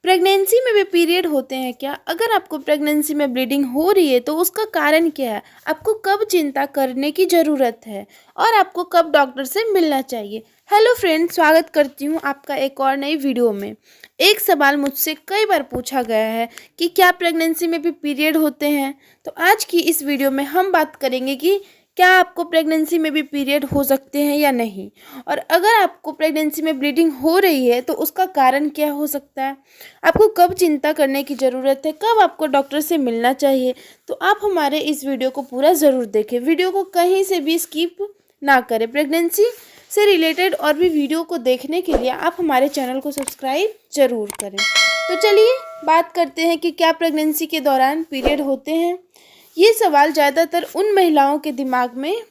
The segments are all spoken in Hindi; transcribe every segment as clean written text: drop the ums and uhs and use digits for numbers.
प्रेगनेंसी में भी पीरियड होते हैं क्या? अगर आपको प्रेगनेंसी में ब्लीडिंग हो रही है तो उसका कारण क्या है? आपको कब चिंता करने की ज़रूरत है और आपको कब डॉक्टर से मिलना चाहिए? हेलो फ्रेंड, स्वागत करती हूँ आपका एक और नई वीडियो में। एक सवाल मुझसे कई बार पूछा गया है कि क्या प्रेगनेंसी में भी पीरियड होते हैं? तो आज की इस वीडियो में हम बात करेंगे कि क्या आपको प्रेगनेंसी में भी पीरियड हो सकते हैं या नहीं, और अगर आपको प्रेगनेंसी में ब्लीडिंग हो रही है तो उसका कारण क्या हो सकता है, आपको कब चिंता करने की ज़रूरत है, कब आपको डॉक्टर से मिलना चाहिए। तो आप हमारे इस वीडियो को पूरा ज़रूर देखें, वीडियो को कहीं से भी स्किप ना करें। प्रेगनेंसी से रिलेटेड और भी वीडियो को देखने के लिए आप हमारे चैनल को सब्सक्राइब ज़रूर करें। तो चलिए बात करते हैं कि क्या प्रेगनेंसी के दौरान पीरियड होते हैं। ये सवाल ज़्यादातर उन महिलाओं के दिमाग में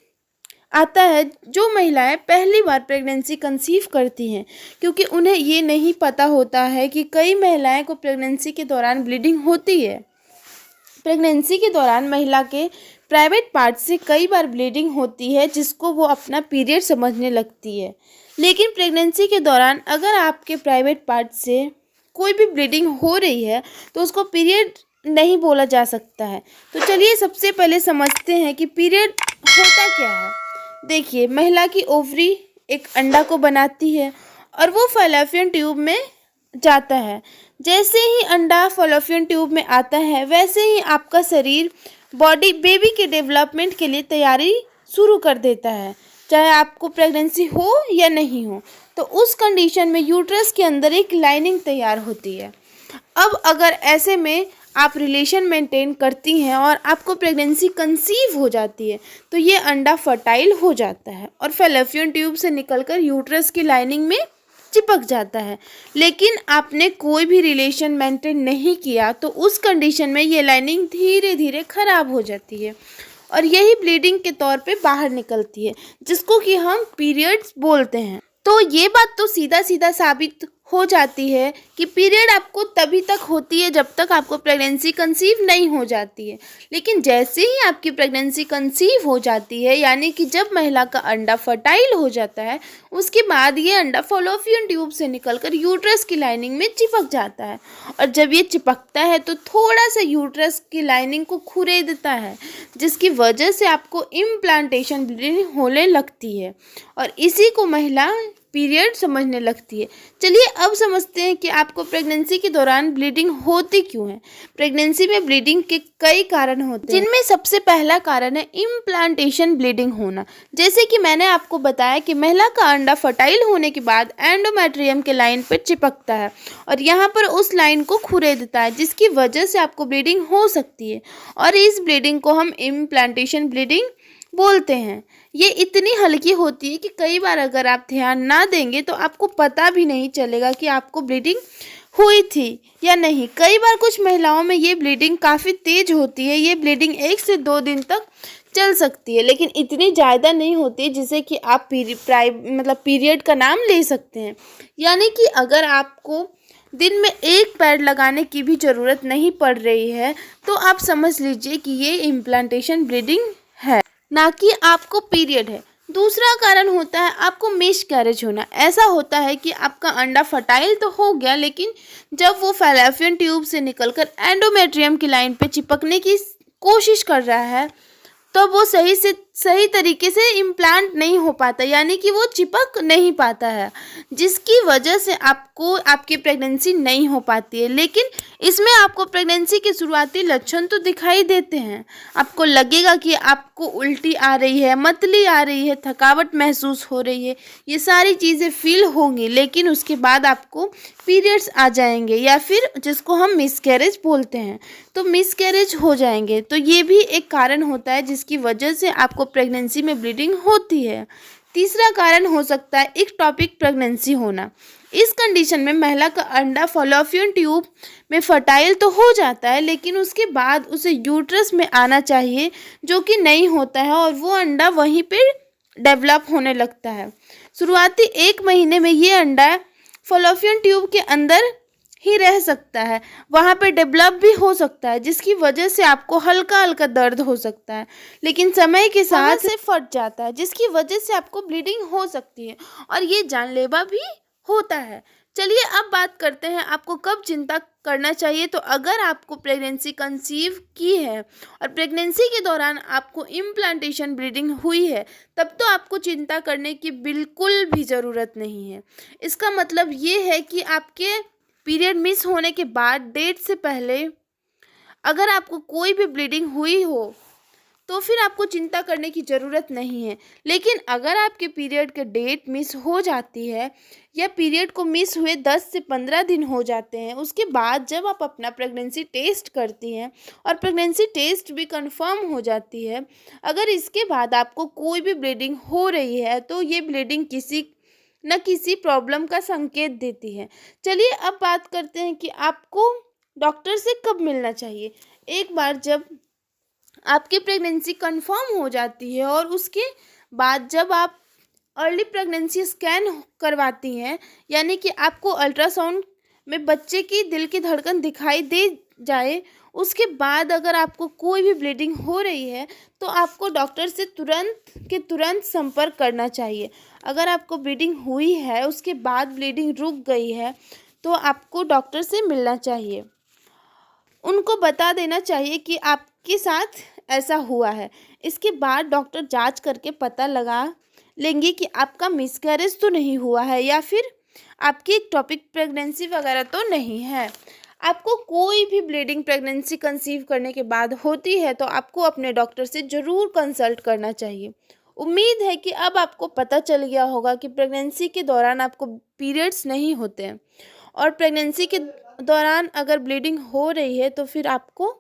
आता है जो महिलाएं पहली बार प्रेगनेंसी कंसीव करती हैं, क्योंकि उन्हें ये नहीं पता होता है कि कई महिलाएं को प्रेगनेंसी के दौरान ब्लीडिंग होती है। प्रेगनेंसी के दौरान महिला के प्राइवेट पार्ट से कई बार ब्लीडिंग होती है, जिसको वो अपना पीरियड समझने लगती है। लेकिन प्रेगनेंसी के दौरान अगर आपके प्राइवेट पार्ट से कोई भी ब्लीडिंग हो रही है तो उसको पीरियड नहीं बोला जा सकता है। तो चलिए सबसे पहले समझते हैं कि पीरियड होता क्या है। देखिए, महिला की ओवरी एक अंडा को बनाती है और वो फैलोपियन ट्यूब में जाता है। जैसे ही अंडा फैलोपियन ट्यूब में आता है वैसे ही आपका शरीर बॉडी बेबी के डेवलपमेंट के लिए तैयारी शुरू कर देता है, चाहे आपको प्रेगनेंसी हो या नहीं हो। तो उस कंडीशन में यूट्रस के अंदर एक लाइनिंग तैयार होती है। अब अगर ऐसे में आप रिलेशन मेंटेन करती हैं और आपको प्रेगनेंसी कंसीव हो जाती है तो ये अंडा फर्टाइल हो जाता है और फैलोपियन ट्यूब से निकलकर यूट्रस की लाइनिंग में चिपक जाता है। लेकिन आपने कोई भी रिलेशन मेंटेन नहीं किया तो उस कंडीशन में ये लाइनिंग धीरे धीरे ख़राब हो जाती है और यही ब्लीडिंग के तौर पे बाहर निकलती है, जिसको कि हम पीरियड्स बोलते हैं। तो ये बात तो सीधा सीधा साबित हो जाती है कि पीरियड आपको तभी तक होती है जब तक आपको प्रेगनेंसी कंसीव नहीं हो जाती है। लेकिन जैसे ही आपकी प्रेगनेंसी कंसीव हो जाती है, यानी कि जब महिला का अंडा फर्टाइल हो जाता है, उसके बाद ये अंडा फैलोपियन ट्यूब से निकलकर यूट्रस की लाइनिंग में चिपक जाता है और जब ये चिपकता है तो थोड़ा सा यूट्रस की लाइनिंग को खुरेदता है, जिसकी वजह से आपको इम्प्लांटेशन ब्लीडिंग होने लगती है और इसी को महिला पीरियड समझने लगती है। चलिए अब समझते हैं कि आपको प्रेगनेंसी के दौरान ब्लीडिंग होती क्यों है। प्रेगनेंसी में ब्लीडिंग के कई कारण होते हैं, जिनमें सबसे पहला कारण है इम्प्लांटेशन ब्लीडिंग होना। जैसे कि मैंने आपको बताया कि महिला का अंडा फर्टाइल होने के बाद एंडोमेट्रियम के लाइन पर चिपकता है और यहाँ पर उस लाइन को खुरेदता है, जिसकी वजह से आपको ब्लीडिंग हो सकती है और इस ब्लीडिंग को हम इम्प्लांटेशन ब्लीडिंग बोलते हैं। ये इतनी हल्की होती है कि कई बार अगर आप ध्यान ना देंगे तो आपको पता भी नहीं चलेगा कि आपको ब्लीडिंग हुई थी या नहीं। कई बार कुछ महिलाओं में ये ब्लीडिंग काफ़ी तेज होती है। ये ब्लीडिंग 1 से 2 दिन तक चल सकती है, लेकिन इतनी ज़्यादा नहीं होती जिसे कि आप पीरियड का नाम ले सकते हैं। यानी कि अगर आपको दिन में एक पैड लगाने की भी ज़रूरत नहीं पड़ रही है तो आप समझ लीजिए कि ये इम्प्लांटेशन ब्लीडिंग है, ना कि आपको पीरियड है। दूसरा कारण होता है आपको मिसकैरेज होना। ऐसा होता है कि आपका अंडा फर्टाइल तो हो गया, लेकिन जब वो फैलोपियन ट्यूब से निकलकर एंडोमेट्रियम की लाइन पे चिपकने की कोशिश कर रहा है तो वो सही तरीके से इम्प्लांट नहीं हो पाता, यानी कि वो चिपक नहीं पाता है, जिसकी वजह से आपको आपकी प्रेगनेंसी नहीं हो पाती है। लेकिन इसमें आपको प्रेगनेंसी के शुरुआती लक्षण तो दिखाई देते हैं। आपको लगेगा कि आपको उल्टी आ रही है, मतली आ रही है, थकावट महसूस हो रही है, ये सारी चीज़ें फील होंगी। लेकिन उसके बाद आपको पीरियड्स आ जाएंगे या फिर जिसको हम मिसकैरेज बोलते हैं, तो मिसकैरेज हो जाएंगे। तो ये भी एक कारण होता है जिसकी वजह से आपको प्रेगनेंसी में ब्लीडिंग होती है। तीसरा कारण हो सकता है इक्टोपिक प्रेगनेंसी होना। इस कंडीशन में महिला का अंडा फैलोपियन ट्यूब में फर्टाइल तो हो जाता है, लेकिन उसके बाद उसे यूट्रस में आना चाहिए, जो कि नहीं होता है और वो अंडा वहीं पे डेवलप होने लगता है। शुरुआती 1 महीने में ये अंडा फैलोपियन ट्यूब के अंदर ही रह सकता है, वहाँ पे डेवलप भी हो सकता है, जिसकी वजह से आपको हल्का हल्का दर्द हो सकता है, लेकिन समय के साथ से फट जाता है, जिसकी वजह से आपको ब्लीडिंग हो सकती है और ये जानलेवा भी होता है। चलिए अब बात करते हैं आपको कब चिंता करना चाहिए। तो अगर आपको प्रेगनेंसी कंसीव की है और प्रेगनेंसी के दौरान आपको इम्प्लांटेशन ब्लीडिंग हुई है, तब तो आपको चिंता करने की बिल्कुल भी ज़रूरत नहीं है। इसका मतलब ये है कि आपके पीरियड मिस होने के बाद डेट से पहले अगर आपको कोई भी ब्लीडिंग हुई हो तो फिर आपको चिंता करने की ज़रूरत नहीं है। लेकिन अगर आपके पीरियड के डेट मिस हो जाती है या पीरियड को मिस हुए 10 से 15 दिन हो जाते हैं, उसके बाद जब आप अपना प्रेगनेंसी टेस्ट करती हैं और प्रेगनेंसी टेस्ट भी कंफर्म हो जाती है, अगर इसके बाद आपको कोई भी ब्लीडिंग हो रही है तो ये ब्लीडिंग किसी न किसी प्रॉब्लम का संकेत देती है। चलिए अब बात करते हैं कि आपको डॉक्टर से कब मिलना चाहिए। एक बार जब आपकी प्रेगनेंसी कंफर्म हो जाती है और उसके बाद जब आप अर्ली प्रेगनेंसी स्कैन करवाती हैं, यानी कि आपको अल्ट्रासाउंड में बच्चे की दिल की धड़कन दिखाई दे जाए, उसके बाद अगर आपको कोई भी ब्लीडिंग हो रही है तो आपको डॉक्टर से तुरंत संपर्क करना चाहिए। अगर आपको ब्लीडिंग हुई है उसके बाद ब्लीडिंग रुक गई है तो आपको डॉक्टर से मिलना चाहिए। उनको बता देना चाहिए कि आपके साथ ऐसा हुआ है। इसके बाद डॉक्टर जांच करके पता लगा लेंगे कि आपका मिसकैरेज तो नहीं हुआ है या फिर आपकी एक्टोपिक प्रेगनेंसी वगैरह तो नहीं है। आपको कोई भी ब्लीडिंग प्रेगनेंसी कंसीव करने के बाद होती है तो आपको अपने डॉक्टर से ज़रूर कंसल्ट करना चाहिए। उम्मीद है कि अब आपको पता चल गया होगा कि प्रेगनेंसी के दौरान आपको पीरियड्स नहीं होते हैं और प्रेगनेंसी के दौरान अगर ब्लीडिंग हो रही है तो फिर आपको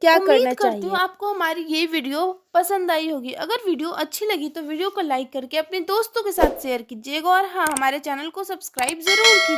क्या करना चाहिए। उम्मीद करती हूँ आपको हमारी ये वीडियो पसंद आई होगी। अगर वीडियो अच्छी लगी तो वीडियो को लाइक करके अपने दोस्तों के साथ शेयर कीजिएगा और हाँ, हमारे चैनल को सब्सक्राइब ज़रूर कीजिए।